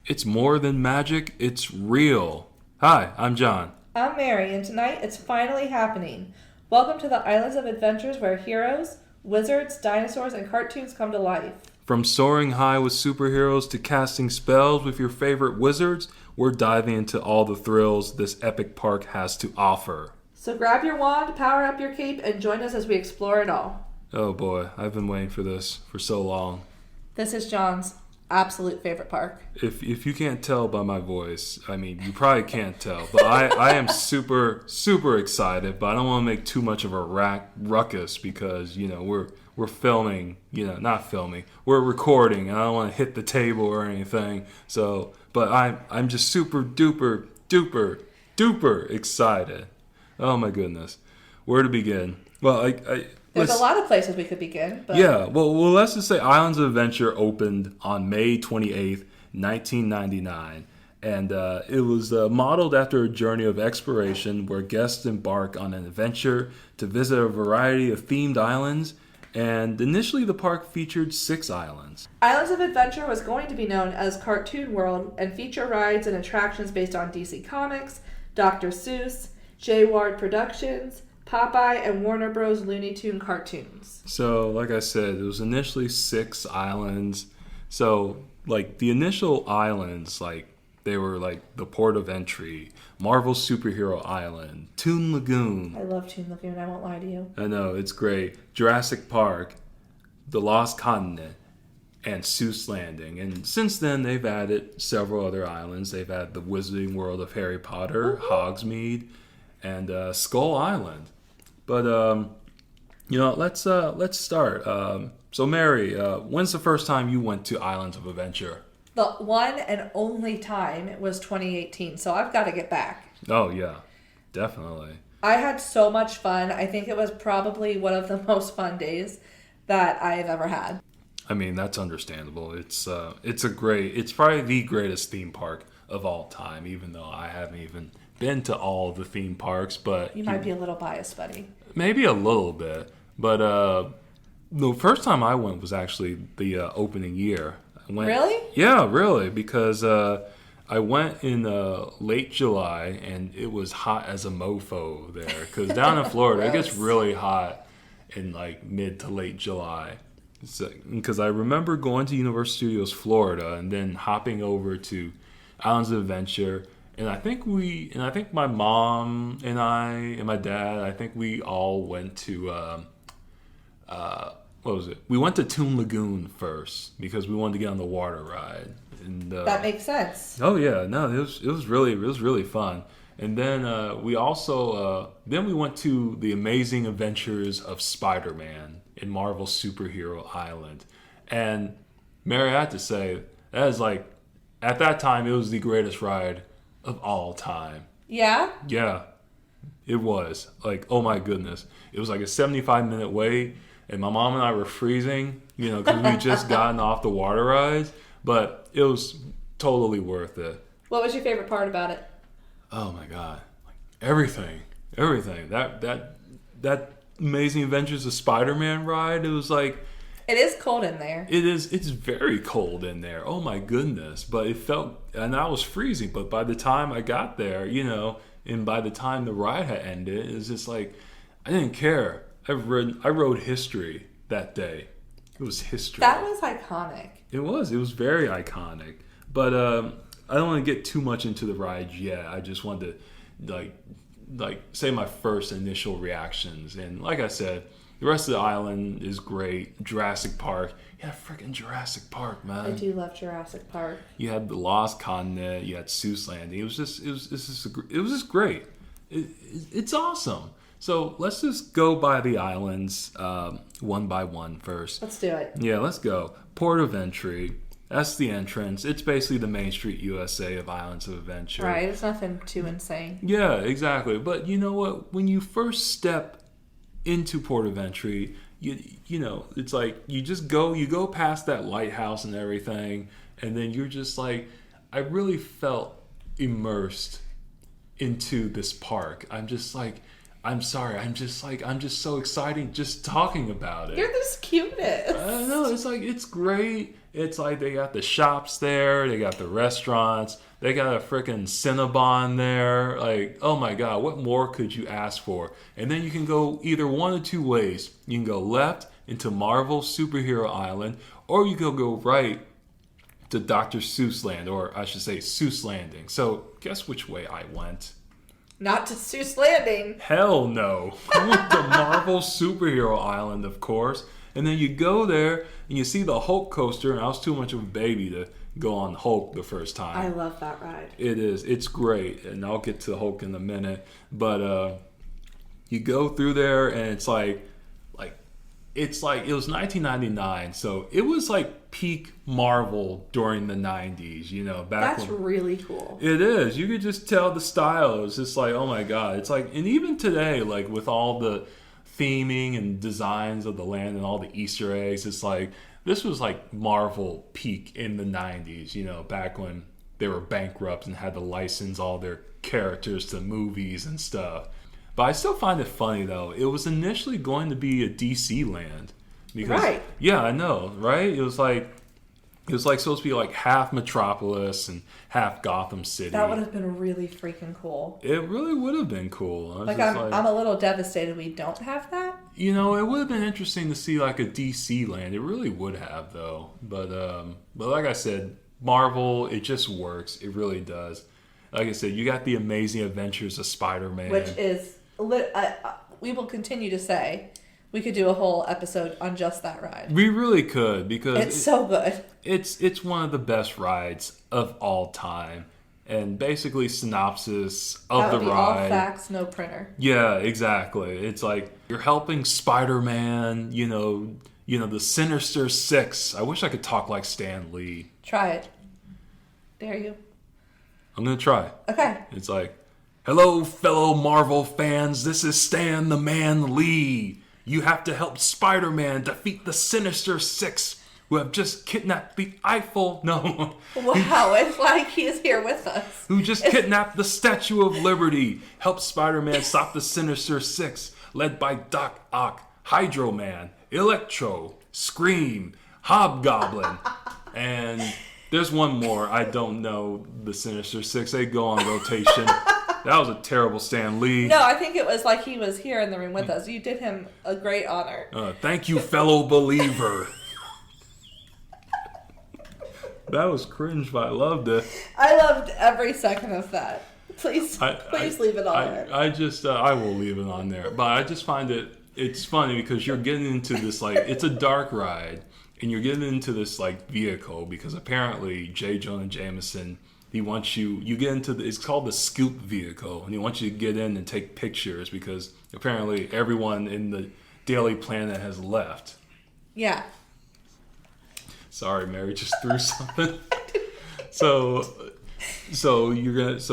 It's more than magic, it's real. Hi, I'm John. I'm Mary, and tonight it's finally happening. Welcome to the Islands of Adventures where heroes, wizards, dinosaurs, and cartoons come to life. From soaring high with superheroes to casting spells with your favorite wizards, we're diving into all the thrills this epic park has to offer. So grab your wand, power up your cape, and join us as we explore it all. Oh boy, I've been waiting for this for so long. This is John's absolute favorite park. If you can't tell by my voice, I mean, you probably can't tell, but I am super excited, but I don't want to make too much of a ruckus because, we're filming, not filming, we're recording, and I don't want to hit the table or anything, so, but I'm just super duper excited. Oh my goodness. Where to begin? Well, There's a lot of places we could begin. But... Yeah, well, let's just say Islands of Adventure opened on May 28th, 1999. And it was modeled after a journey of exploration where guests embark on an adventure to visit a variety of themed islands. And initially, the park featured 6 islands. Islands of Adventure was going to be known as Cartoon World and feature rides and attractions based on DC Comics, Dr. Seuss, J. Ward Productions, Popeye, and Warner Bros. Looney Tune cartoons. So, like I said, it was initially 6 islands. So, like, the initial islands, like, they were, like, the Port of Entry, Marvel Superhero Island, Toon Lagoon. I love Toon Lagoon, I won't lie to you. I know, it's great. Jurassic Park, The Lost Continent, and Seuss Landing. And since then, they've added several other islands. They've added the Wizarding World of Harry Potter, Hogsmeade, and Skull Island. But let's start. So Mary, when's the first time you went to Islands of Adventure? The one and only time was 2018, so I've got to get back. Oh yeah, definitely. I had so much fun. I think it was probably one of the most fun days that I've ever had. I mean, that's understandable. It's probably the greatest theme park of all time, even though I haven't even been to all the theme parks, but you might be a little biased, buddy. Maybe a little bit, but the first time I went was actually the opening year. Really? Yeah, really, because I went in late July and it was hot as a mofo there. Because down in Florida, it gets really hot in like mid to late July. Because I remember going to Universal Studios Florida and then hopping over to Islands of Adventure. And I think my mom and I and my dad, I think we all went to, what was it? We went to Toon Lagoon first because we wanted to get on the water ride. And, that makes sense. Oh yeah, no, it was really fun. And then we also, then we went to the Amazing Adventures of Spider-Man in Marvel Superhero Island. And Mary, I have to say, that is like, at that time, it was the greatest ride of all time. Yeah? Yeah, it was. Like, oh my goodness. It was like a 75-minute wait, and my mom and I were freezing, because we just gotten off the water rides, but it was totally worth it. What was your favorite part about it? Oh my God. Like, everything. That Amazing Adventures of Spider-Man ride, it was like... It is cold in there. It's very cold in there. Oh my goodness. But it felt, and I was freezing, but by the time I got there, and by the time the ride had ended, it was just like, I didn't care. I rode history that day. It was history. That was iconic. It was very iconic. But I don't want to get too much into the ride yet. I just wanted to like say my first initial reactions. And like I said, the rest of the island is great. Jurassic Park. Yeah, freaking Jurassic Park, man. I do love Jurassic Park. You had the Lost Continent. You had Seuss Landing. It was just great. It's awesome. So let's just go by the islands one by one first. Let's do it. Yeah, let's go. Port of Entry. That's the entrance. It's basically the Main Street USA of Islands of Adventure. Right. It's nothing too insane. Yeah, exactly. But you know what? When you first step into Port of Entry, it's like you go past that lighthouse and everything, and then you're just like, I really felt immersed into this park. I'm just like, I'm sorry. I'm just so excited just talking about it. You're the cutest. I know, it's like, it's great. It's like they got the shops there, they got the restaurants, they got a freaking Cinnabon there. Like, oh my God, what more could you ask for? And then you can go either one of two ways. You can go left into Marvel Superhero Island, or you can go right to Dr. Seuss Land, or I should say Seuss Landing. So guess which way I went? Not to Seuss Landing. Hell no. I went to Marvel Superhero Island, of course. And then you go there and you see the Hulk coaster, and I was too much of a baby to go on Hulk the first time. I love that ride. It is. It's great. And I'll get to Hulk in a minute. But you go through there and it's like it was 1999, so it was like peak Marvel during the 90s, you know, back That's when, really cool. it is. You could just tell the style. It's just like, oh my God. It's like, and even today, like with all the theming and designs of the land and all the Easter eggs, it's like, this was like Marvel peak in the 90s, you know, back when they were bankrupt and had to license all their characters to movies and stuff. But I still find it funny, though. It was initially going to be a DC land. Because, right. Yeah, I know, right? It was like supposed to be like half Metropolis and half Gotham City. That would have been really freaking cool. It really would have been cool. Like I'm a little devastated we don't have that. You know, it would have been interesting to see like a DC land. It really would have, though. But like I said, Marvel, it just works. It really does. Like I said, you got the Amazing Adventures of Spider-Man, which is we will continue to say we could do a whole episode on just that ride. We really could, because it's so good. It's one of the best rides of all time. And basically synopsis of that would the be ride. All facts, no printer. Yeah, exactly. It's like you're helping Spider-Man, you know the Sinister Six. I wish I could talk like Stan Lee. Try it. Dare you? I'm going to try. Okay. It's like, hello, fellow Marvel fans. This is Stan the Man Lee. You have to help Spider-Man defeat the Sinister Six, who have just kidnapped the Eiffel. No. Wow, it's like he is here with us. Who just kidnapped the Statue of Liberty. Help Spider-Man stop the Sinister Six, led by Doc Ock, Hydro Man, Electro, Scream, Hobgoblin, and there's one more. I don't know the Sinister Six. They go on rotation. That was a terrible Stan Lee. No, I think it was like he was here in the room with us. You did him a great honor. Thank you, fellow believer. That was cringe, but I loved it. I loved every second of that. Please leave it on there. I will leave it on there. But I just find it's funny because you're getting into this, like, it's a dark ride. And you're getting into this, like, vehicle because apparently J. Jonah Jameson, he wants you get into it's called the Scoop vehicle, and he wants you to get in and take pictures because apparently everyone in the Daily Planet has left. Yeah. Sorry, Mary, just threw something. So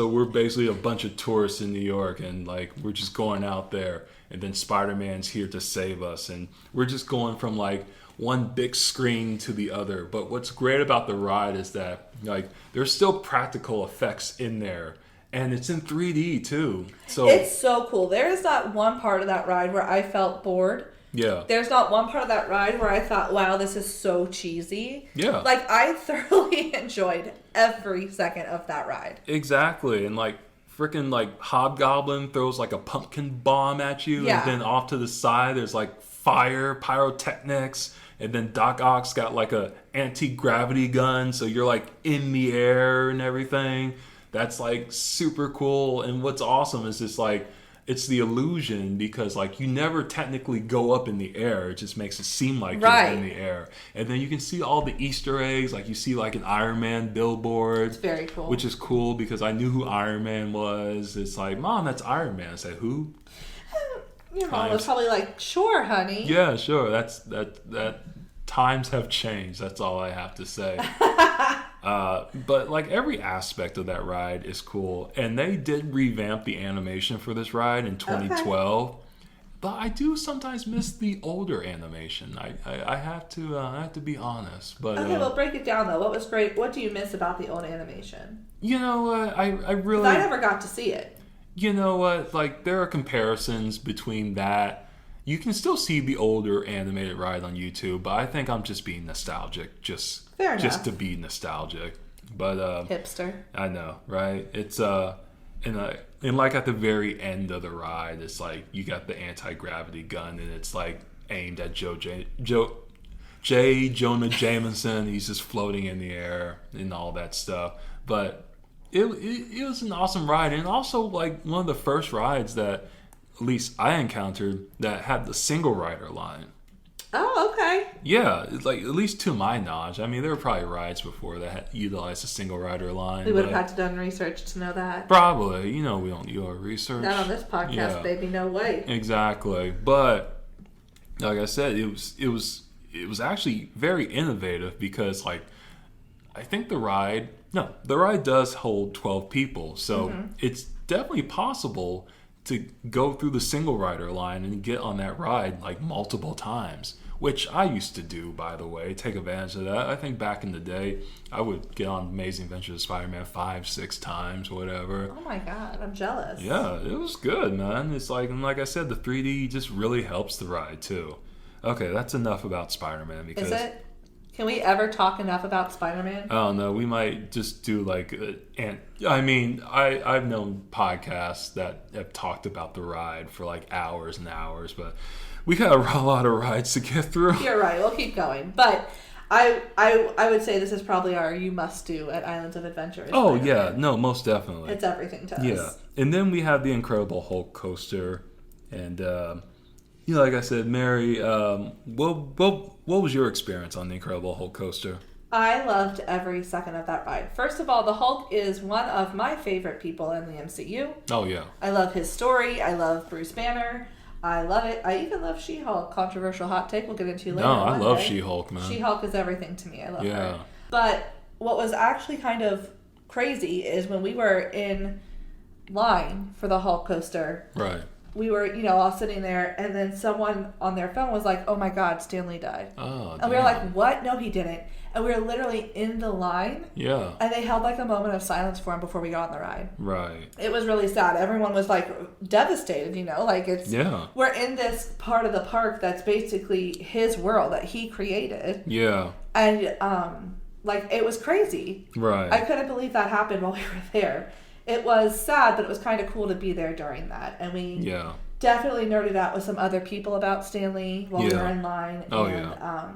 we're basically a bunch of tourists in New York, and like we're just going out there, and then Spider-Man's here to save us, and we're just going from like one big screen to the other. But what's great about the ride is that like there's still practical effects in there, and it's in 3D too. So it's so cool. There is not one part of that ride where I felt bored. Yeah. There's not one part of that ride where I thought, wow, this is so cheesy. Yeah. Like, I thoroughly enjoyed every second of that ride. Exactly. And, like, freaking, like, Hobgoblin throws, like, a pumpkin bomb at you. Yeah. And then off to the side, there's, like, fire, pyrotechnics. And then Doc Ock's got, like, a anti-gravity gun. So you're, like, in the air and everything. That's, like, super cool. And what's awesome is just, like, it's the illusion because like you never technically go up in the air. It just makes it seem like you're in the air. And then you can see all the Easter eggs. Like you see like an Iron Man billboard. It's very cool. Which is cool because I knew who Iron Man was. It's like, Mom, that's Iron Man. I said, who? Your mom was probably like, sure, honey. Yeah, sure. That times have changed. That's all I have to say. But like every aspect of that ride is cool, and they did revamp the animation for this ride in 2012. Okay. But I do sometimes miss the older animation. I have to be honest. But okay, well, break it down though. What was great? What do you miss about the old animation? You know, I really I never got to see it. you know what? Like, there are comparisons between that. You can still see the older animated ride on YouTube, but I think I'm just being nostalgic, Fair just enough. to be nostalgic. But Hipster. I know, right? It's and like at the very end of the ride, it's like you got the anti-gravity gun, and it's like aimed at J. Jonah Jameson. He's just floating in the air and all that stuff. But it was an awesome ride, and also like one of the first rides that at least I encountered that had the single rider line. Oh, okay. Yeah, it's like at least to my knowledge. I mean, there were probably rides before that had utilized a single rider line. We would have but had to done research to know that. probably, we don't do our research. Not on this podcast, Yeah. baby. No way. Exactly, but like I said, it was actually very innovative because like I think the ride does hold 12 people, so it's definitely possible to go through the single rider line and get on that ride like multiple times, which I used to do, by the way, take advantage of that. I think back in the day, I would get on Amazing Adventures of Spider-Man 5-6 times, whatever. Oh my god, I'm jealous. Yeah, it was good, man. It's like, and like I said, the 3D just really helps the ride too. Okay, that's enough about Spider-Man because Is it? Can we ever talk enough about Spider-Man? I don't know. We might just do like, and I mean, I've known podcasts that have talked about the ride for like hours and hours, but we got a lot of rides to get through. You're right. We'll keep going, but I would say this is probably our you must do at Islands of Adventure. Oh Spider-Man. yeah, no, most definitely. It's everything to us. Yeah, and then we have the Incredible Hulk coaster, and like I said, Mary, what was your experience on the Incredible Hulk coaster? I loved every second of that ride. First of all, the Hulk is one of my favorite people in the MCU. Oh yeah, I love his story. I love Bruce Banner. I love it. I even love She-Hulk. Controversial hot take we'll get into later. no, I one love day. She-Hulk, man. She-Hulk is everything to me. I love Yeah. her. But what was actually kind of crazy is when we were in line for the Hulk coaster, Right. we were, all sitting there, and then someone on their phone was like, "Oh my God, Stan Lee died." Oh, And we were damn. like, "What? No, he didn't." And we were literally in the line, Yeah. and they held like a moment of silence for him before we got on the ride. Right. It was really sad. Everyone was like devastated, like it's Yeah. we're in this part of the park that's basically his world that he created, Yeah. and like it was crazy. Right. I couldn't believe that happened while we were there. It was sad, but it was kind of cool to be there during that, and we Yeah. definitely nerded out with some other people about Stanley while we Yeah. were in line. Oh, and, yeah.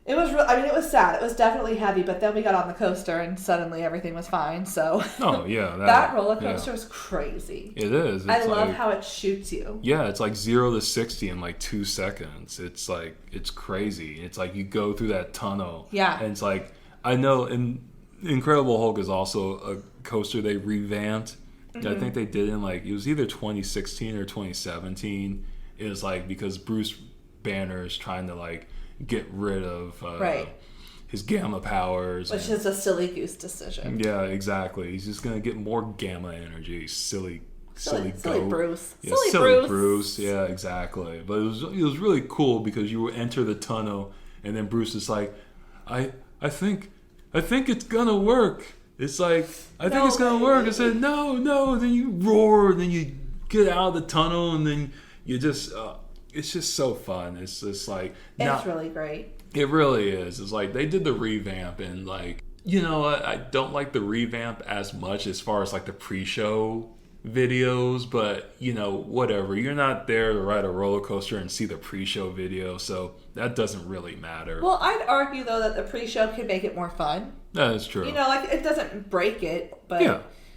It was. It was sad. It was definitely heavy, but then we got on the coaster and suddenly everything was fine. So Oh yeah. that roller coaster yeah. was crazy. It is. It's I love like, how it shoots you. Yeah, it's like 0 to 60 in like 2 seconds. It's like it's crazy. It's like you go through that tunnel. Yeah. And it's like I know, and Incredible Hulk is also a coaster they revamped. Mm-hmm. I think they did in like it was either 2016 or 2017. It was like because Bruce Banner is trying to like get rid of Right. his gamma powers. Which is a silly goose decision. Yeah, exactly. He's just gonna get more gamma energy. Silly Silly goat. Bruce. Yeah, Silly Bruce. Yeah, exactly. But it was really cool because you would enter the tunnel and then Bruce is like, I think it's gonna work. It's like I think No it's gonna way. work. I said no. Then you roar. And then you get out of the tunnel and then you just. It's just so fun. It's just like It's really great. it really is. It's like they did the revamp and like I don't like the revamp as much as far as like the pre-show videos, but whatever. You're not there to ride a roller coaster and see the pre-show video, so that doesn't really matter. Well, I'd argue though that the pre-show can make it more fun. That is true. Like it doesn't break it, but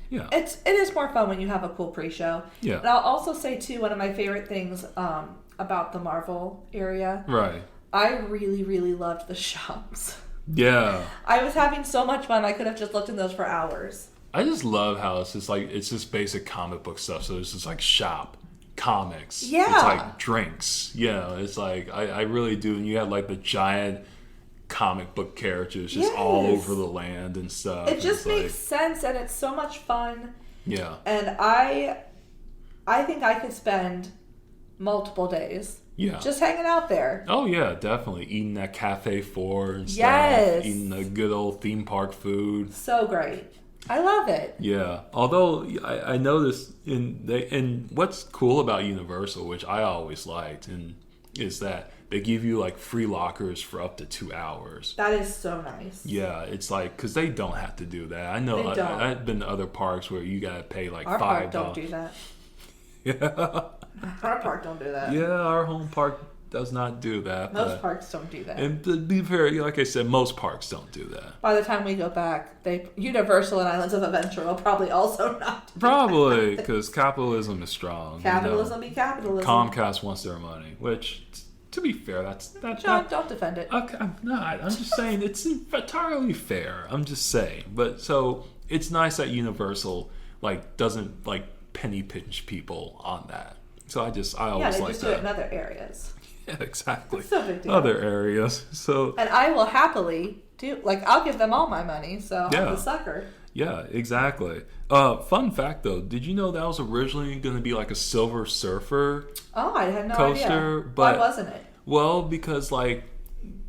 Yeah. it is more fun when you have a cool pre-show. Yeah. And I'll also say too, one of my favorite things about the Marvel area, Right. I really, really loved the shops. Yeah. I was having so much fun. I could have just looked in those for hours. I just love how it's just basic comic book stuff. So it's just like shop, comics. Yeah. It's like drinks. It's like I really do. And you have like the giant comic book characters just all Yes. over the land and stuff. It just It's makes sense, and it's so much fun. yeah. And I think I could spend multiple days Yeah. just hanging out there. Oh yeah, definitely eating that Cafe 4 and stuff. Yes. Eating the good old theme park food. So great. I love it. Yeah. Although I noticed and what's cool about Universal, which I always liked, and is that they give you like free lockers for up to 2 hours. That is so nice. Yeah, it's like because they don't have to do that. I know They don't. I've been to other parks where you gotta pay like Our $5. park don't do that. Yeah. Our park don't do that. Yeah, our home park does not do that. Most parks don't do that. And to be fair, like I said, most parks don't do that. By the time we go back, Universal and Islands of Adventure will probably also not do Probably, that. because capitalism is strong. Capitalism be capitalism. Comcast wants their money, which, to be fair, that's John, don't defend it. Okay, I'm not. I'm just saying it's entirely fair. I'm just saying. But so it's nice that Universal like doesn't like penny pinch people on that. So I always they like just that. do it in other areas. Yeah, exactly. It's no big deal. Other areas. So And I will happily do, I'll give them all my money, so Yeah. I'm the sucker. yeah, exactly. Fun fact though, did you know that was originally going to be like a Silver Surfer? Oh, I had no Coaster, idea. but- Why wasn't it? Well, because like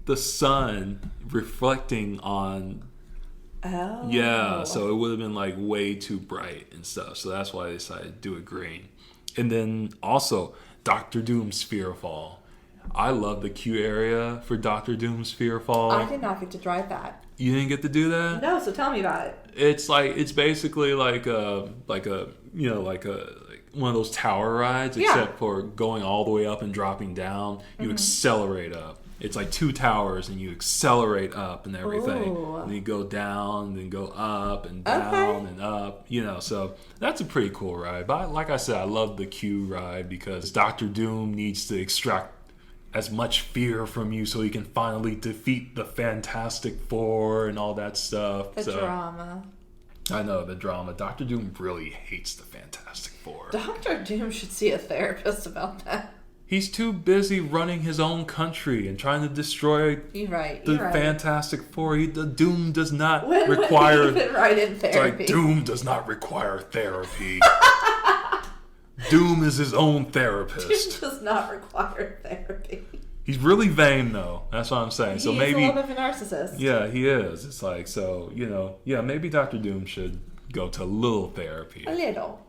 the sun reflecting on Oh. yeah, so it would have been like way too bright and stuff. So that's why they decided to do it green. And then also Doctor Doom's Sphere Fall. I love the queue area for Doctor Doom's Sphere Fall. I did not get to drive that. You didn't get to do that? No, so tell me about it. It's basically like one of those tower rides, Yeah. except for going all the way up and dropping down. You accelerate up. It's like 2 towers, and you accelerate up and everything. Ooh. And you go down, then go up and down and up. So that's a pretty cool ride. But like I said, I love the Q ride because Doctor Doom needs to extract as much fear from you so he can finally defeat the Fantastic Four and all that stuff. The drama. I know, the drama. Doctor Doom really hates the Fantastic Four. Dr. Doom should see a therapist about that. He's too busy running his own country and trying to destroy You're right. the You're right. Fantastic Four. The Doom does not When require... would he even write in It's therapy? like, Doom does not require therapy. Doom is his own therapist. Doom does not require therapy. He's really vain, though. That's what I'm saying. So He's maybe... a little bit of a narcissist. Yeah, he is. It's like, so, maybe Doctor Doom should go to a little therapy. A little.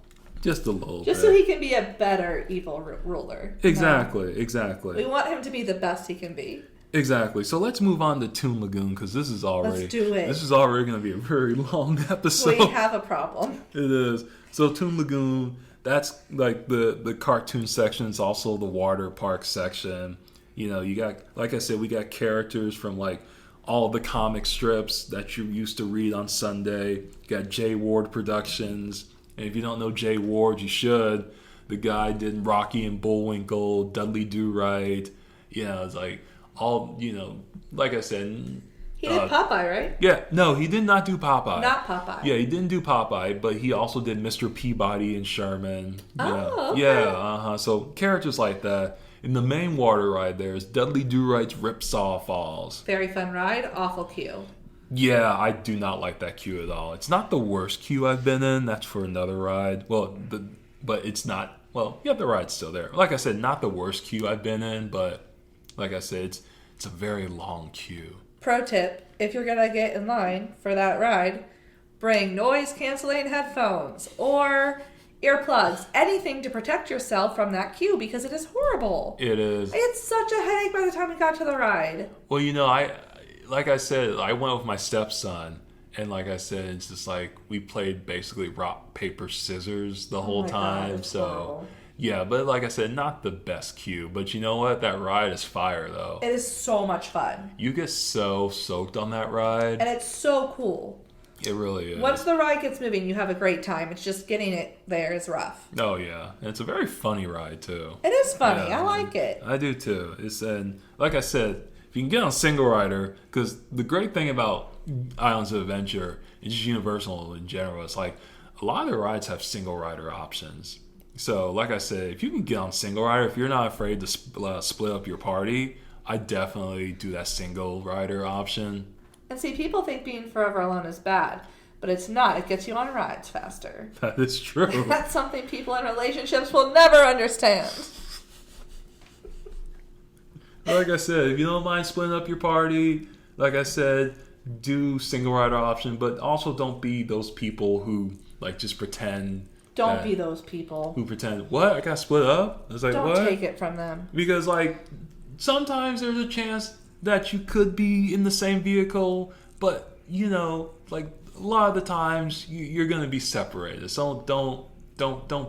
Just a little Just bit. so he can be a better evil ruler. Exactly. We want him to be the best he can be. Exactly. So let's move on to Toon Lagoon because this is already Let's do it. This is already going to be a very long episode. We have a problem. It is. So Toon Lagoon, that's like the cartoon section. It's also the water park section. You got, like I said, we got characters from like all the comic strips that you used to read on Sunday. You got Jay Ward Productions. And if you don't know Jay Ward, you should. The guy did Rocky and Bullwinkle, Dudley Do-Right. It's like all, like I said. He did Popeye, right? Yeah, no, he did not do Popeye. Not Popeye. Yeah, he didn't do Popeye, but he also did Mr. Peabody and Sherman. Okay. Yeah, So characters like that. In the main water ride, there's Dudley Do-Right's Ripsaw Falls. Very fun ride. Awful queue. Yeah, I do not like that queue at all. It's not the worst queue I've been in. That's for another ride. But it's not. Well, yeah, the ride's still there. Like I said, not the worst queue I've been in, but like I said, it's a very long queue. Pro tip, if you're going to get in line for that ride, bring noise-canceling headphones or earplugs, anything to protect yourself from that queue because it is horrible. It is. It's such a headache by the time we got to the ride. Well, like I said, I went with my stepson, and like I said, it's just like we played basically rock, paper, scissors the whole my time. God, it's So, horrible. yeah, but like I said, not the best queue. But you know what? That ride is fire, though. It is so much fun. You get so soaked on that ride. And it's so cool. It really is. Once the ride gets moving, you have a great time. It's just getting it there is rough. Oh, yeah. And it's a very funny ride, too. It is funny. Yeah, I like it. I do, too. And like I said, if you can get on single rider, because the great thing about Islands of Adventure and just Universal in general, it's like a lot of the rides have single rider options. So, like I said, if you can get on single rider, if you're not afraid to split up your party, I definitely do that single rider option. And see, people think being forever alone is bad, but it's not. It gets you on rides faster. That is true. That's something people in relationships will never understand. Like I said, if you don't mind splitting up your party, like I said, do single rider option, but also don't be those people who like just pretend. Don't be those people who pretend. What? I got split up. It's like don't what? Take it from them because like sometimes there's a chance that you could be in the same vehicle, but you know, like a lot of the times you're gonna be separated. So don't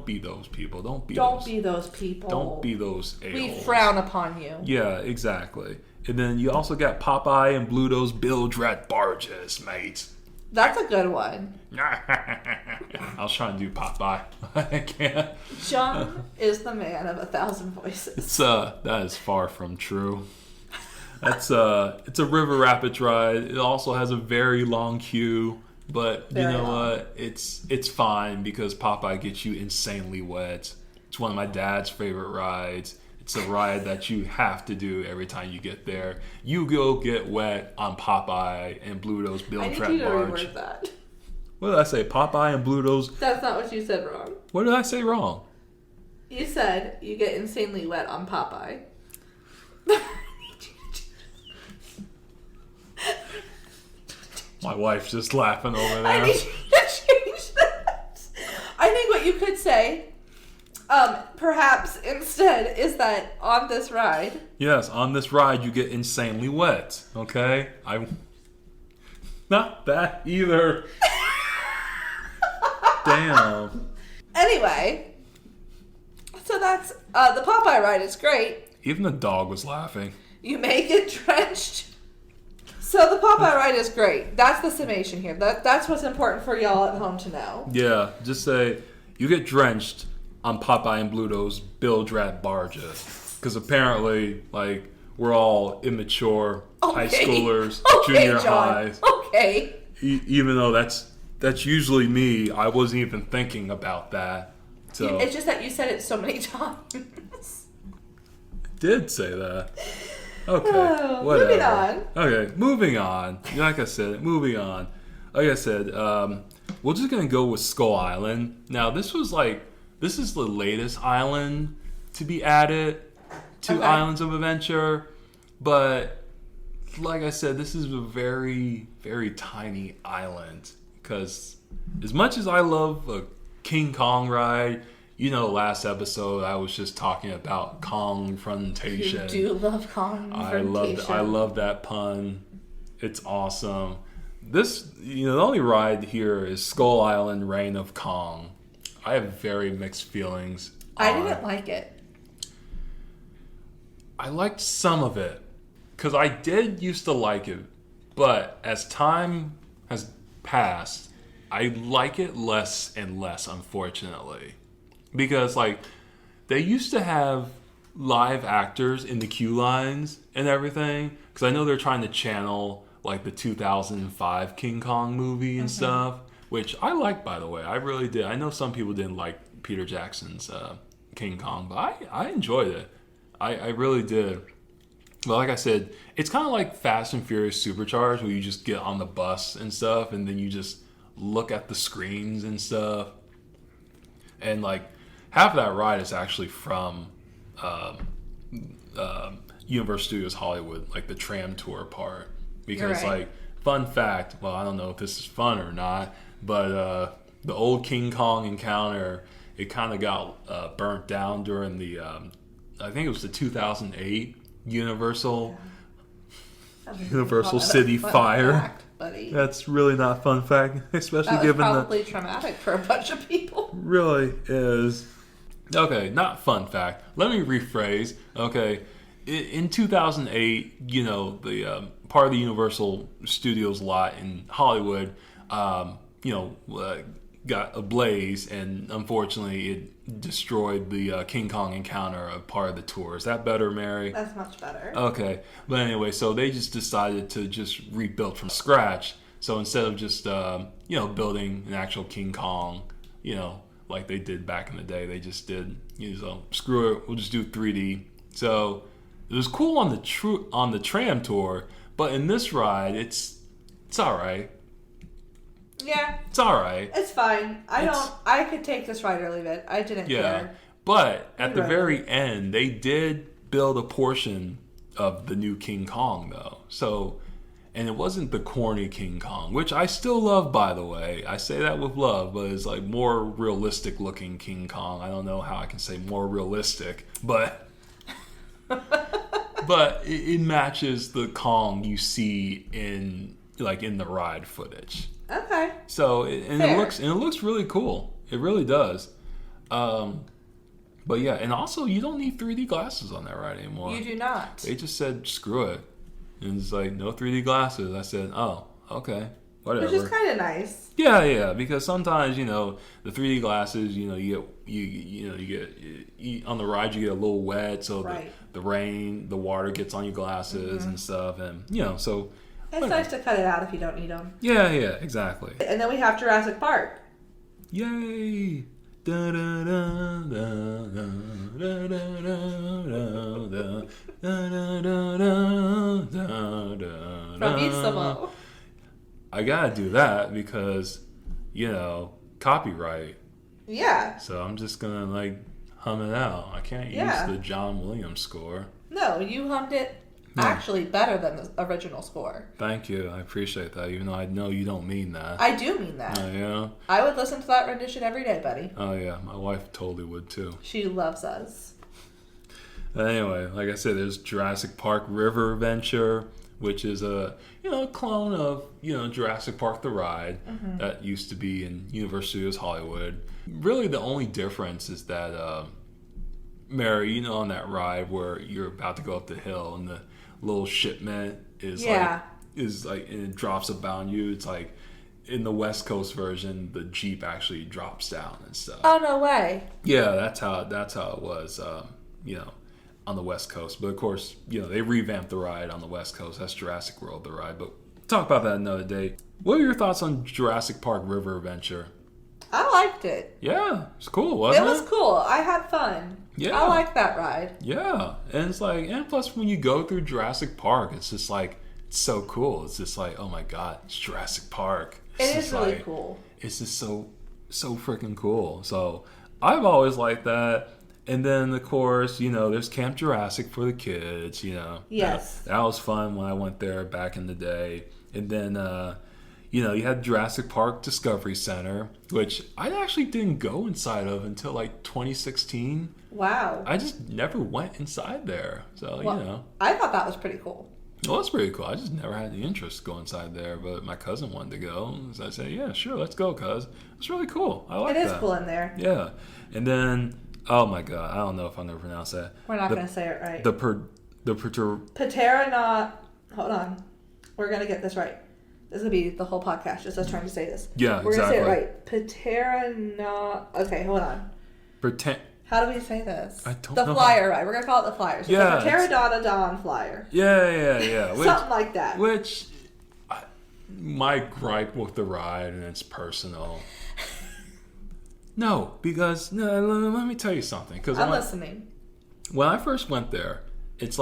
be those people. Don't be those people. Don't be those a-holes. We frown upon you. Yeah, exactly. And then you also got Popeye and Bluto's Bilge Rat Barges, mate. That's a good one. I was trying to do Popeye. I can't. John is the man of 1,000 voices. It's that is far from true. It's a river rapids ride. It also has a very long queue. But you know what? It's fine because Popeye gets you insanely wet. It's one of my dad's favorite rides. It's a ride that you have to do every time you get there. You go get wet on Popeye and Bluto's Bilge Rat Barge. I need you to reword that. What did I say? Popeye and Bluto's? That's not what you said wrong. What did I say wrong? You said you get insanely wet on Popeye. My wife's just laughing over there. I need you to change that. I think what you could say, perhaps instead, is that on this ride. Yes, on this ride you get insanely wet. Okay, not that either. Damn. Anyway, so that's the Popeye ride is great. Even the dog was laughing. You may get drenched. So the Popeye ride is great. That's the summation here. That's what's important for y'all at home to know. Yeah, just say you get drenched on Popeye and Bluto's Bilge Rat Barges. Because apparently, like, we're all immature high schoolers, junior highs. Okay. Even though that's usually me, I wasn't even thinking about that. So it's just that you said it so many times. I did say that. Okay, whatever. Moving on. Okay, moving on. Like I said, moving on. Like I said, we're just gonna go with Skull Island. Now, this is the latest island to be added to Islands of Adventure, but like I said, this is a very, very tiny island. Because as much as I love a King Kong ride. You know, last episode I was just talking about Kong-frontation. You do love Kong-frontation. I love that pun. It's awesome. This, the only ride here is Skull Island Reign of Kong. I have very mixed feelings. I didn't like it. I liked some of it. Because I did used to like it. But as time has passed, I like it less and less, unfortunately. Because, like, they used to have live actors in the queue lines and everything. Because I know they're trying to channel, like, the 2005 King Kong movie and stuff. Which I liked, by the way. I really did. I know some people didn't like Peter Jackson's King Kong. But I enjoyed it. I really did. But like I said, it's kind of like Fast and Furious Supercharged. Where you just get on the bus and stuff. And then you just look at the screens and stuff. And, like, half of that ride is actually from Universal Studios Hollywood, like the tram tour part. Because, like, fun fact, well, I don't know if this is fun or not, but the old King Kong encounter, it kind of got burnt down during the, I think it was the 2008 Universal City Fire. Fact, buddy. That's really not a fun fact, especially that was given probably traumatic for a bunch of people. Really is. Okay, not fun fact. Let me rephrase. Okay, in 2008, the part of the Universal Studios lot in Hollywood, got ablaze, and unfortunately, it destroyed the King Kong encounter of part of the tour. Is that better, Mary? That's much better. Okay, but anyway, so they just decided to just rebuild from scratch. So instead of just building an actual King Kong, like they did back in the day, they just did screw it, we'll just do 3D. So it was cool on the tram tour, but in this ride, it's all right. Yeah, it's all right. It's fine. I could take this ride or leave it. I didn't care. But at the very end, they did build a portion of the new King Kong, though. So. And it wasn't the corny King Kong, which I still love, by the way. I say that with love, but it's like more realistic looking King Kong. I don't know how I can say more realistic, but it matches the Kong you see in the ride footage. Okay. So it looks really cool. It really does. But yeah, and also you don't need 3D glasses on that ride anymore. You do not. They just said screw it. And it's like, no 3D glasses. I said, oh, okay, whatever. Which is kind of nice. Yeah, because sometimes, the 3D glasses, you get on the ride, you get a little wet, so right. the rain, the water gets on your glasses and stuff, and, so. It's nice to cut it out if you don't need them. Yeah, exactly. And then we have Jurassic Park. Yay! Da, da, da, da, da, da, da, da, From Bravissimo. I gotta do that because, copyright. Yeah. So I'm just gonna hum it out. I can't use the John Williams score. No, you hummed it actually better than the original score. Thank you. I appreciate that, even though I know you don't mean that. I do mean that. Oh, yeah? I would listen to that rendition every day, buddy. Oh, yeah. My wife totally would, too. She loves us. Anyway, like I said, there's Jurassic Park River Adventure, which is a clone of Jurassic Park the ride that used to be in Universal Studios Hollywood. Really, the only difference is that Mary, on that ride where you're about to go up the hill and the little shipment is and it drops about you. It's like in the West Coast version, the Jeep actually drops down and stuff. Oh, no way. Yeah, that's how it was. On the West Coast. But of course, they revamped the ride on the West Coast. That's Jurassic World, the ride. But talk about that another day. What are your thoughts on Jurassic Park River Adventure? I liked it. Yeah, it's cool, wasn't it? It was cool. I had fun. Yeah. I like that ride. Yeah. And it's and plus when you go through Jurassic Park, it's just it's so cool. It's just oh my God, it's Jurassic Park. It is really cool. It's just so freaking cool. So I've always liked that. And then, of course, there's Camp Jurassic for the kids, Yes. That was fun when I went there back in the day. And then, you had Jurassic Park Discovery Center, which I actually didn't go inside of until 2016. Wow. I just never went inside there. So, I thought that was pretty cool. Well, it's pretty cool. I just never had the interest to go inside there, but my cousin wanted to go. So I said, yeah, sure, let's go, cuz. It's really cool. I like that. It is cool in there. Yeah. And then... oh my God! I don't know if I'll never pronounce that. We're not going to say it right. Pteranodon. Hold on. We're going to get this right. This is going to be the whole podcast, just us trying to say this. Yeah, We're exactly. going to say it right. Okay, hold on. How do we say this? I don't know. The flyer ride. We're going to call it the flyer. So yeah, the Pteranodon flyer. Yeah. Something like that. My gripe with the ride, and it's personal. No, because let me tell you something. I'm listening. When I first went there, it's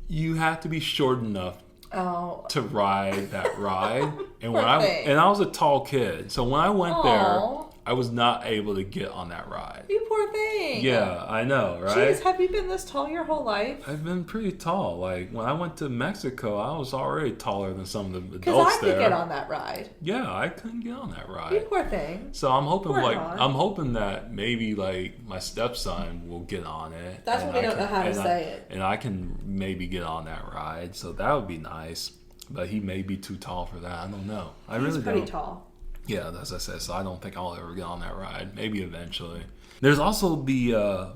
you have to be short enough to ride that ride. And I was a tall kid, so when I went there, I was not able to get on that ride. You poor thing. Yeah, I know, right? Jeez, have you been this tall your whole life? I've been pretty tall. When I went to Mexico, I was already taller than some of the adults there. Because I could get on that ride. Yeah, I couldn't get on that ride. You poor thing. So I'm hoping that maybe my stepson will get on it. That's what we don't know how to say it. And I can maybe get on that ride, so that would be nice. But he may be too tall for that. I don't know. He's pretty tall. Yeah, as I said, so I don't think I'll ever get on that ride. Maybe eventually. There's also the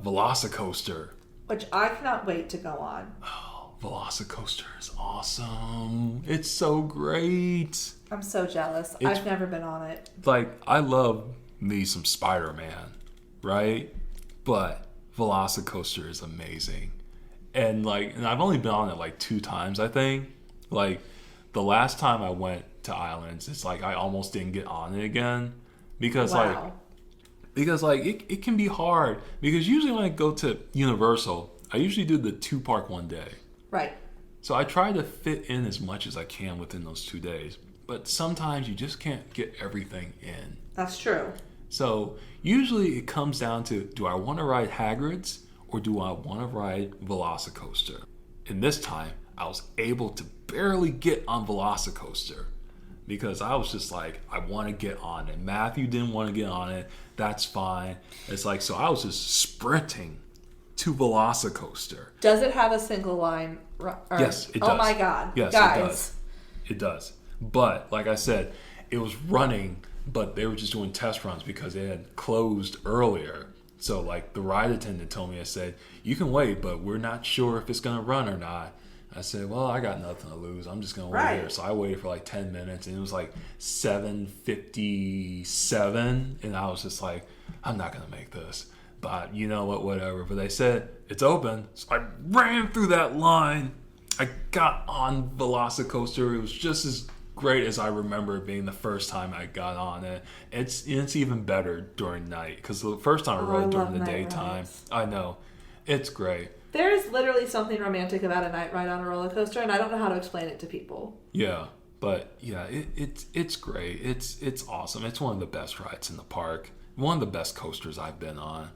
Velocicoaster. Which I cannot wait to go on. Oh, Velocicoaster is awesome. It's so great. I'm so jealous. I've never been on it. I love me some Spider-Man, right? But Velocicoaster is amazing. And I've only been on it 2 times, I think. The last time I went to Islands, it's I almost didn't get on it again because it can be hard, because usually when I go to Universal, I usually do the 2-park one day. Right. So I try to fit in as much as I can within those 2 days, but sometimes you just can't get everything in. That's true. So usually it comes down to, do I want to ride Hagrid's or do I want to ride Velocicoaster? And this time I was able to barely get on Velocicoaster because I was just like, I want to get on it. Matthew didn't want to get on it. That's fine. It's like, so I was just sprinting to Velocicoaster. Does it have a single line? Yes, it does. Oh my God. Yes, guys. it does. It does. But like I said, it was running, but they were just doing test runs because they had closed earlier. So like the ride attendant told me, I said, you can wait, but we're not sure if it's going to run or not. I said, well, I got nothing to lose. I'm just going to wait here. So I waited for like 10 minutes, and it was like 7:57, and I was just like, I'm not going to make this. But you know what, whatever. But they said, it's open. So I ran through that line. I got on Velocicoaster. It was just as great as I remember it being the first time I got on it. It's even better during night, because the first time I rode it during the daytime. Rides. I know. It's great. There is literally something romantic about a night ride on a roller coaster, and I don't know how to explain it to people. Yeah, but yeah, it's great. It's awesome. It's one of the best rides in the park. One of the best coasters I've been on.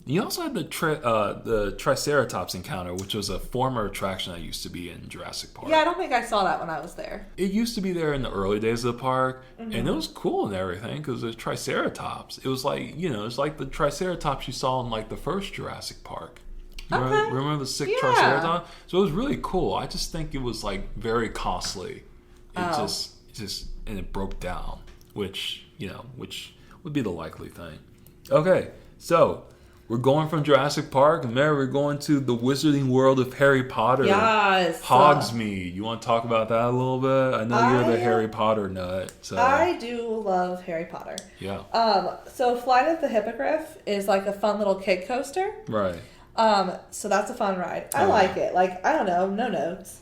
You also had the Triceratops encounter, which was a former attraction that used to be in Jurassic Park. Yeah, I don't think I saw that when I was there. It used to be there in the early days of the park, and it was cool and everything because there's Triceratops. It was like, it's like the Triceratops you saw in like the first Jurassic Park. Remember the sick Triceratops? So it was really cool. I just think it was like very costly. It and it broke down, which would be the likely thing. Okay, so we're going from Jurassic Park, and there we're going to the Wizarding World of Harry Potter. Yes. Hogsmeade. You want to talk about that a little bit? I know you're the Harry Potter nut. So. I do love Harry Potter. Yeah. So Flight of the Hippogriff is like a fun little kid coaster. Right. So that's a fun ride. I like it. Like, I don't know, no notes.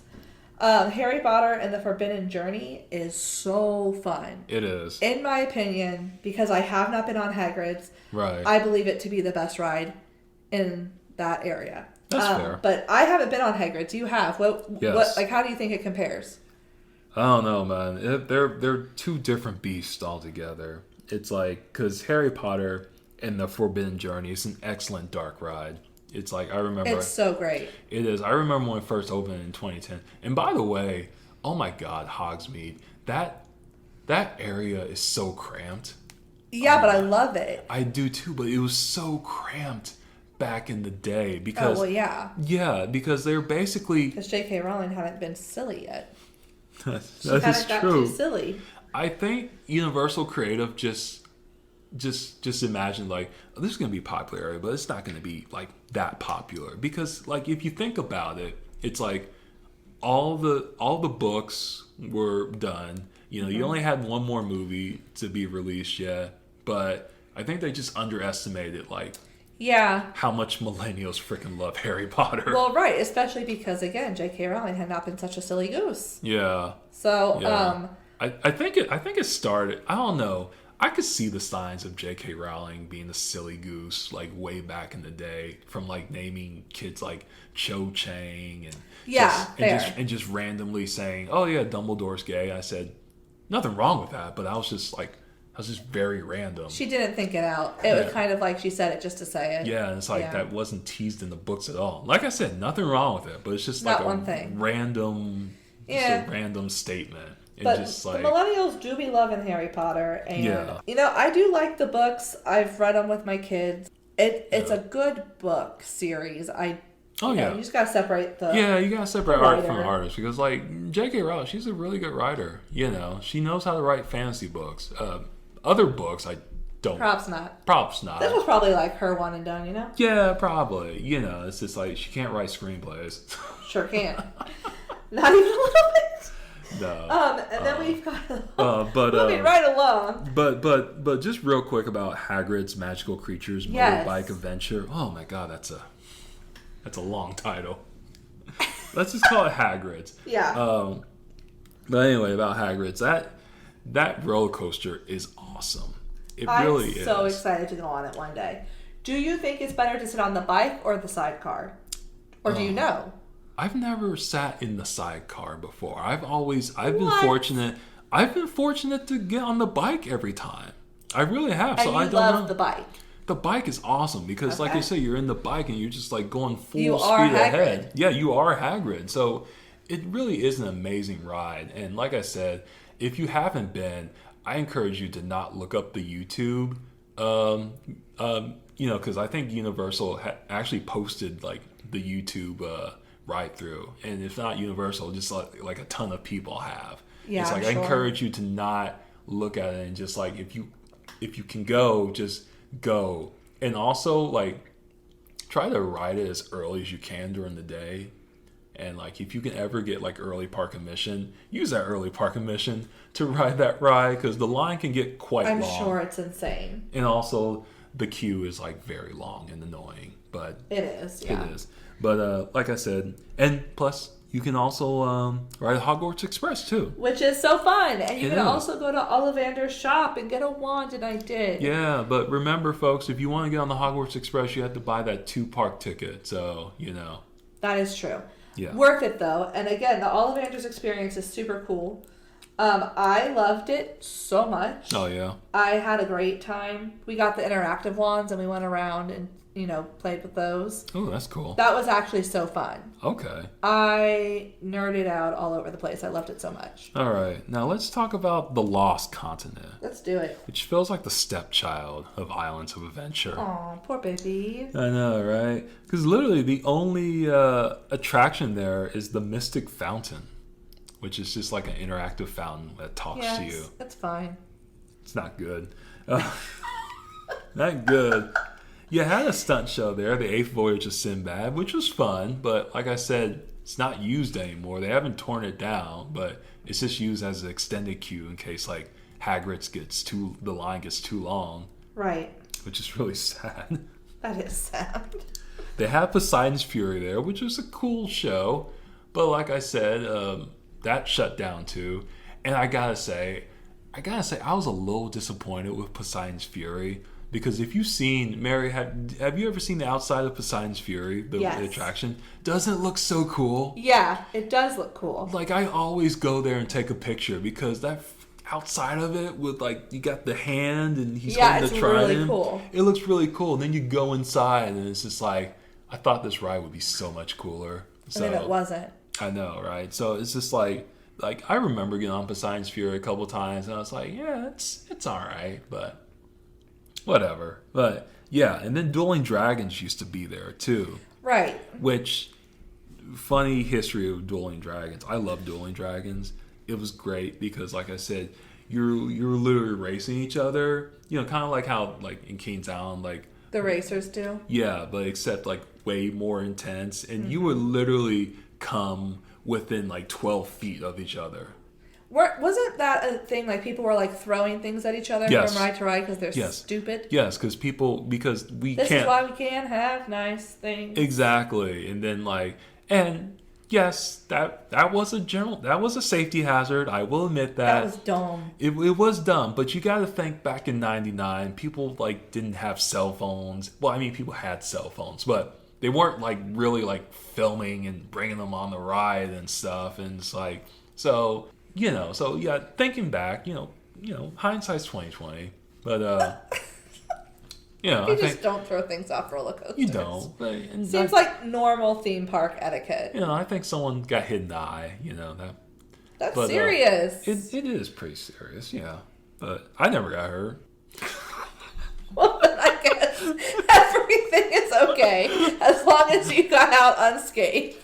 Harry Potter and the Forbidden Journey is so fun. It is. In my opinion, because I have not been on Hagrid's, right. I believe it to be the best ride in that area. That's fair. But I haven't been on Hagrid's. You have. Yes. How do you think it compares? I don't know, man. They're two different beasts altogether. It's like, because Harry Potter and the Forbidden Journey is an excellent dark ride. It's like, I remember... It's so great. It is. I remember when it first opened in 2010. And by the way, oh my God, Hogsmeade. That area is so cramped. Yeah, but I love it. I do too, but it was so cramped back in the day. Because, oh, well, yeah. Yeah, because they're basically... Because J.K. Rowling hadn't been silly yet. that she hadn't got too silly. I think Universal Creative just imagine like, oh, this is going to be a popular area, but it's not going to be like that popular, because like if you think about it, it's like all the books were done. You only had one more movie to be released yet, but I think they just underestimated like how much millennials freaking love Harry Potter. Well, right, especially because again, J.K. Rowling had not been such a silly goose. Yeah. So I think it started. I don't know. I could see the signs of J.K. Rowling being a silly goose, like way back in the day, from like naming kids like Cho Chang and just randomly saying, "Oh yeah, Dumbledore's gay." I said, nothing wrong with that, but I was just very random. She didn't think it out. It was kind of like she said it just to say it. Yeah, and it's like that wasn't teased in the books at all. Like I said, nothing wrong with it, but it's just not like one thing. Random, a random statement. But the millennials do be loving Harry Potter, and I do like the books. I've read them with my kids. It's a good book series. You just gotta separate the you gotta separate art from artist, because like J.K. Rowling, she's a really good writer. She knows how to write fantasy books. Other books, I don't. Props not. This was probably like her one and done. Yeah, probably. It's just like she can't write screenplays. Sure can't. Not even a little bit. No. And then we've got moving right along. But just real quick about Hagrid's Magical Creatures Motorbike Adventure. Oh my God, that's a long title. Let's just call it Hagrid's. Yeah. But anyway, about Hagrid's, that roller coaster is awesome. It really is. I'm so excited to go on it one day. Do you think it's better to sit on the bike or the sidecar, or do you know? I've never sat in the sidecar before. I've been fortunate. I've been fortunate to get on the bike every time. I really have. And I don't love know. the bike. The bike is awesome because, like I say, you're in the bike and you're just like going full You speed are Hagrid. ahead. Yeah, you are Hagrid. So it really is an amazing ride. And like I said, if you haven't been, I encourage you to not look up the YouTube. Because I think Universal actually posted like the YouTube ride through, and if not Universal, just like a ton of people have. Yeah, it's like I'm I sure. encourage you to not look at it and just like if you can go, just go. And also like try to ride it as early as you can during the day. And like if you can ever get like early park admission, use that early park admission to ride that ride because the line can get quite I'm long. sure it's insane. And also the queue is like very long and annoying, but It is, yeah. it is. But like I said, and plus you can also ride Hogwarts Express too. Which is so fun. And you It can is. also go to Ollivander's shop and get a wand, and I did. Yeah, but remember, folks, if you want to get on the Hogwarts Express, you have to buy that 2-park ticket. So That is true. Yeah. Worth it, though. And again, the Ollivander's experience is super cool. I loved it so much. Oh yeah. I had a great time. We got the interactive wands, and we went around and, played with those. Oh, that's cool. That was actually so fun. Okay. I nerded out all over the place. I loved it so much. All right. Now let's talk about the Lost Continent, Let's do it. which feels like the stepchild of Islands of Adventure. Aw, poor baby. I know, right? Because literally the only attraction there is the Mystic Fountain, which is just like an interactive fountain that talks Yeah, to you. it's fine. It's not good. Not good. You had a stunt show there, the Eighth Voyage of Sinbad, which was fun, but like I said, it's not used anymore. They haven't torn it down, but it's just used as an extended queue in case like the line gets too long, Right. which is really sad. That is sad. They have Poseidon's Fury there, which was a cool show, but like I said, that shut down too. And I gotta say, I was a little disappointed with Poseidon's Fury because if you've seen Mary, have you ever seen the outside of Poseidon's Fury, the Yes. attraction? Doesn't it look so cool? Yeah, it does look cool. Like I always go there and take a picture because that outside of it with like you got the hand and he's holding it's the trident. really cool. It looks really cool. And then you go inside and it's just like I thought this ride would be so much cooler. So And then it wasn't. I know, right? So it's just like I remember getting on Poseidon's Fury a couple times and I was like, yeah, it's all right, but whatever. But yeah, and then Dueling Dragons used to be there too. Right. Which funny history of Dueling Dragons. I love Dueling Dragons. It was great because, like I said, you're literally racing each other. Kind of like how like in Kings Island, like The racers do. yeah, but except like way more intense, and you would literally come within like 12 feet of each other. Wasn't that a thing? Like people were like throwing things at each other Yes. from ride to ride because they're Yes. stupid. Yes, because we This can't is why we can't have nice things. exactly, and then and yes, that was a safety hazard. I will admit That was dumb. It was dumb, but you got to think back in '99, people didn't have cell phones. Well, I mean, people had cell phones, but they weren't really filming and bringing them on the ride and stuff. And it's so yeah. Thinking back, hindsight's 2020, but You I just think don't throw things off roller coasters. you don't. But, and Seems like normal theme park etiquette. I think someone got hit in the eye. That's but, serious. it is pretty serious, yeah. But I never got hurt. Well, then I guess everything is okay as long as you got out unscathed.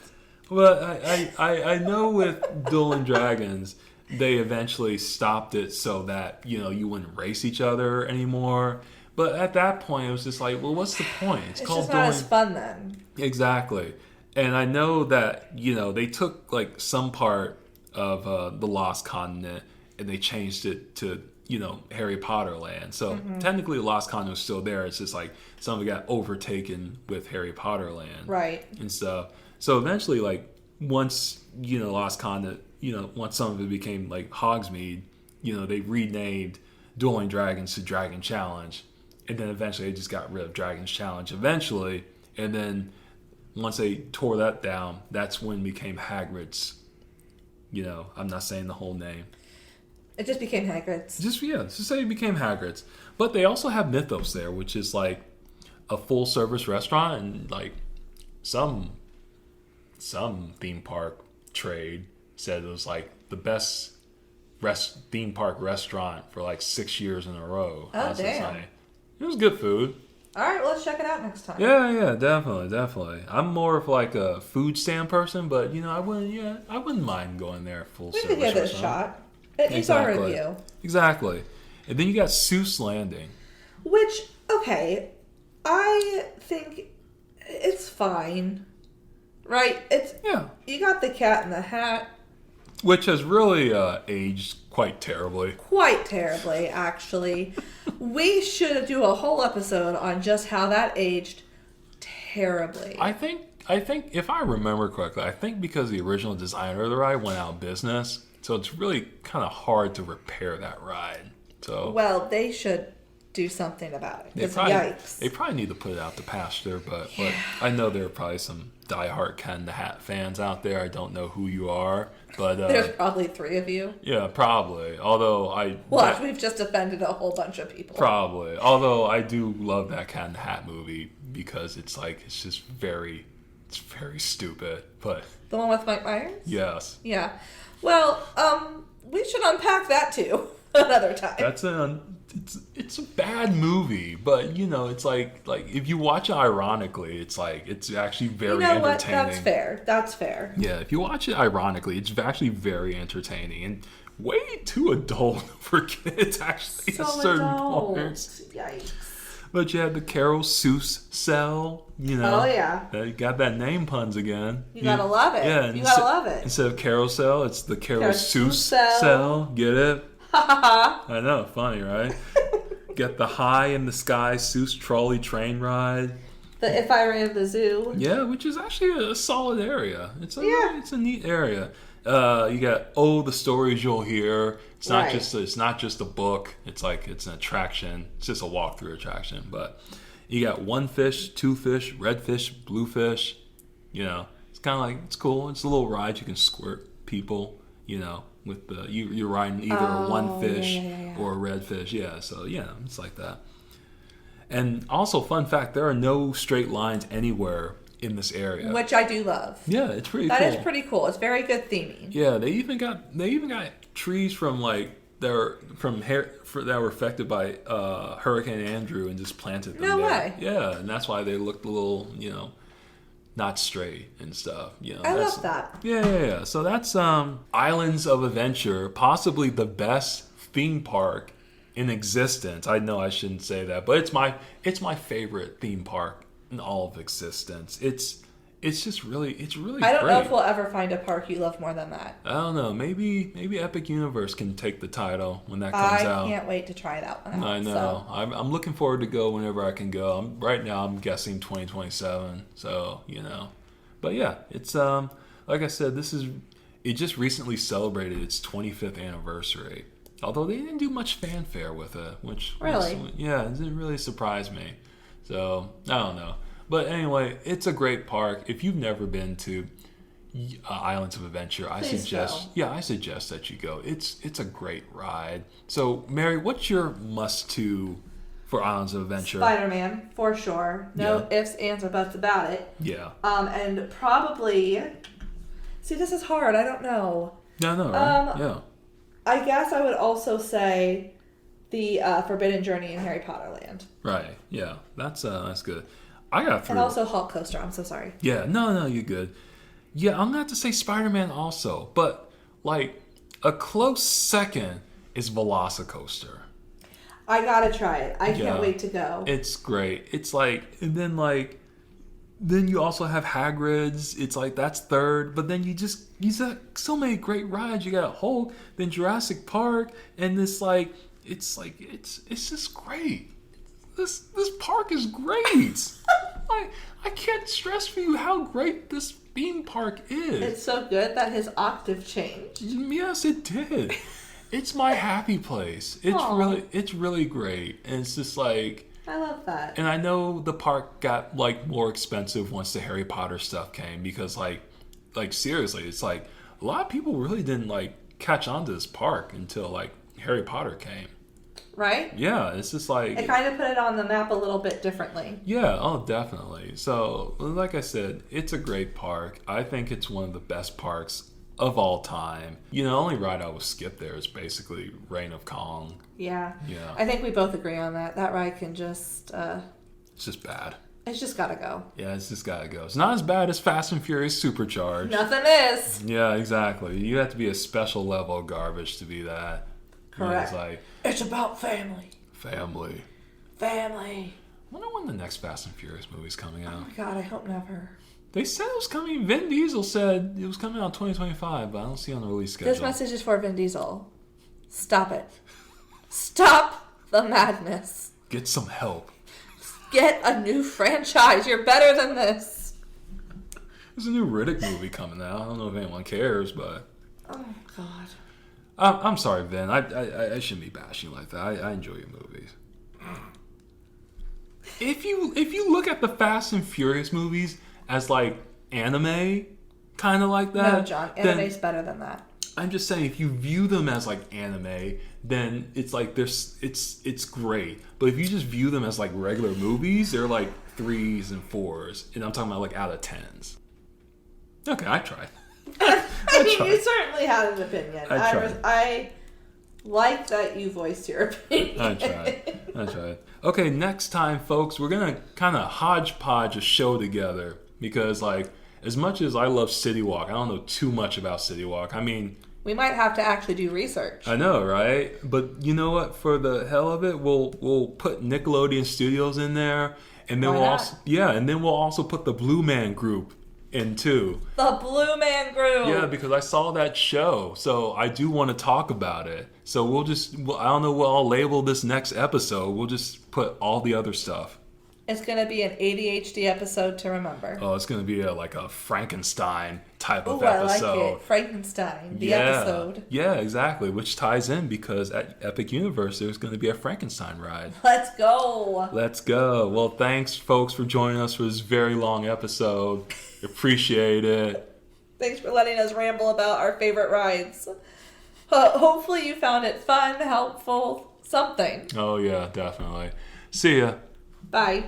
Well, I know with Dueling Dragons, they eventually stopped it so that, you wouldn't race each other anymore. But at that point, it was just like, well, what's the point? It's just not as fun then. Exactly. And I know that, they took some part of the Lost Continent and they changed it to, Harry Potter land. So technically the Lost Continent was still there. It's just some of it got overtaken with Harry Potter land. Right. And stuff. So eventually, once, Lost Continent, once some of it became Hogsmeade, they renamed Dueling Dragons to Dragon Challenge. And then eventually they just got rid of Dragon's Challenge eventually. And then once they tore that down, that's when it became Hagrid's. I'm not saying the whole name. It just became Hagrid's. Just say it became Hagrid's. But they also have Mythos there, which is a full service restaurant, and like some theme park trade said it was like the best theme park restaurant for like 6 years in a row. Oh, damn. It was good food. All right, well, let's check it out next time. Yeah, definitely. I'm more of like a food stand person, but I wouldn't mind going there full We service. could give it a restaurant. shot. It needs our review. Exactly. And then you got Seuss Landing. Which, okay, I think it's fine. Right? Yeah. You got the Cat in the Hat. Which has really aged quite terribly. Quite terribly, actually. We should do a whole episode on just how that aged terribly. I think if I remember correctly, I think because the original designer of the ride went out of business, so it's really kind of hard to repair that ride. So well, they should do something about it. Because yikes. They probably need to put it out to pasture, but I know there are probably some diehard Cat in the Hat fans out there. I don't know who you are, but there's probably 3 of you. Yeah, probably. Although we've just offended a whole bunch of people. Probably. Although I do love that Cat in the Hat movie because it's very stupid. But the one with Mike Myers? Yes. Yeah. Well, we should unpack that too another time. It's a bad movie, but it's like if you watch it ironically, it's actually very entertaining. What? That's fair. Yeah, if you watch it ironically, it's actually very entertaining and way too adult for kids actually at certain points. Yikes. But you had the Carol Seuss cell, Oh yeah. You got that name puns again. You gotta love it. Yeah, you gotta love it. Instead of carousel, it's the Carol Seuss cell. Get it? I know, funny, right? Get the High in the Sky Seuss trolley train ride. The If I Ran the Zoo. Yeah, which is actually a solid area. It's a neat area. You got the stories you'll hear. It's not just a book. It's an attraction. It's just a walkthrough attraction. But you got one fish, two fish, red fish, blue fish. It's kind of like it's cool. It's a little ride. You can squirt people. With the you're riding either a one fish or a red fish. Yeah, so it's like that. And also, fun fact: there are no straight lines anywhere in this area, which I do love. Yeah, it's pretty cool. That is pretty cool. It's very good theming. Yeah, they even got trees from that were affected by Hurricane Andrew and just planted them. No there. way. Yeah, and that's why they looked a little, not straight and stuff. I love that. Yeah. So that's Islands of Adventure, possibly the best theme park in existence. I know I shouldn't say that, but it's my favorite theme park in all of existence. It's really I don't great. know if we'll ever find a park you love more than that. I don't know. Maybe Epic Universe can take the title when that comes out. I can't wait to try that one out. I know. So. I'm looking forward to go whenever I can go. Right now I'm guessing 2027. So but yeah, it's like I said, it just recently celebrated its 25th anniversary. Although they didn't do much fanfare with it, which really, it didn't really surprise me. So I don't know. But anyway, it's a great park. If you've never been to Islands of Adventure, I suggest that you go. It's a great ride. So, Mary, what's your must-to for Islands of Adventure? Spider-Man, for sure. No ifs, ands, or buts about it. Yeah. And probably... See, this is hard. I don't know. No, right? Yeah. I guess I would also say the Forbidden Journey in Harry Potter Land. Right. Yeah. That's good. I got through. And also Hulk Coaster. I'm so sorry. Yeah. No, you're good. Yeah, I'm gonna have to say Spider-Man also, but a close second is Velocicoaster. I gotta try it. I can't wait to go. It's great. It's and then you also have Hagrid's. It's that's third, but then you got so many great rides. You got Hulk, then Jurassic Park, and it's just great. This park is great. I can't stress for you how great this theme park is. It's so good that his octave changed. Yes, it did. It's my happy place. It's really great, and it's just I love that. And I know the park got more expensive once the Harry Potter stuff came because seriously, it's a lot of people really didn't catch on to this park until Harry Potter came. right? Yeah, it's just like... It kind of put it on the map a little bit differently. Yeah, oh, definitely. So, like I said, it's a great park. I think it's one of the best parks of all time. You know, the only ride I would skip there is basically Reign of Kong. Yeah. Yeah. I think we both agree on that. That ride can just... It's just bad. It's just gotta go. Yeah, it's just gotta go. It's not as bad as Fast and Furious Supercharged. Nothing is. Yeah, exactly. You have to be a special level of garbage to be that. Correct. It's like... It's about family. Family. Family. I wonder when the next Fast and Furious movie's coming out. Oh my god, I hope never. They said it was coming. Vin Diesel said it was coming out 2025, but I don't see it on the release schedule. This message is for Vin Diesel. Stop it. Stop the madness. Get some help. Get a new franchise. You're better than this. There's a new Riddick movie coming out. I don't know if anyone cares, but... Oh, God. I'm sorry, Vin. I shouldn't be bashing you like that. I enjoy your movies. If you look at the Fast and Furious movies as like anime, kind of like that. No, John. Anime's better than that. I'm just saying, if you view them as like anime, then it's like it's great. But if you just view them as like regular movies, they're like 3s and 4s, and I'm talking about like out of 10s. Okay, I tried. I mean, you certainly had an opinion. I tried. I like that you voiced your opinion. I tried. Okay, next time, folks, we're gonna kind of hodgepodge a show together because, like, as much as I love City Walk, I don't know too much about City Walk. I mean, we might have to actually do research. I know, right? But you know what? For the hell of it, we'll put Nickelodeon Studios in there, and then we'll also put the Blue Man Group in too. The Blue Man Group. Yeah, because I saw that show, so I do want to talk about it. So I don't know what I'll label this next episode. We'll just put all the other stuff. It's going to be an ADHD episode to remember. Oh, it's going to be like a Frankenstein type of episode. episode. I like it. Frankenstein, the episode. Yeah, exactly. Which ties in because at Epic Universe, there's going to be a Frankenstein ride. Let's go. Let's go. Well, thanks, folks, for joining us for this very long episode. Appreciate it. Thanks for letting us ramble about our favorite rides. Hopefully you found it fun, helpful, something. Oh, yeah, definitely. See ya. Bye.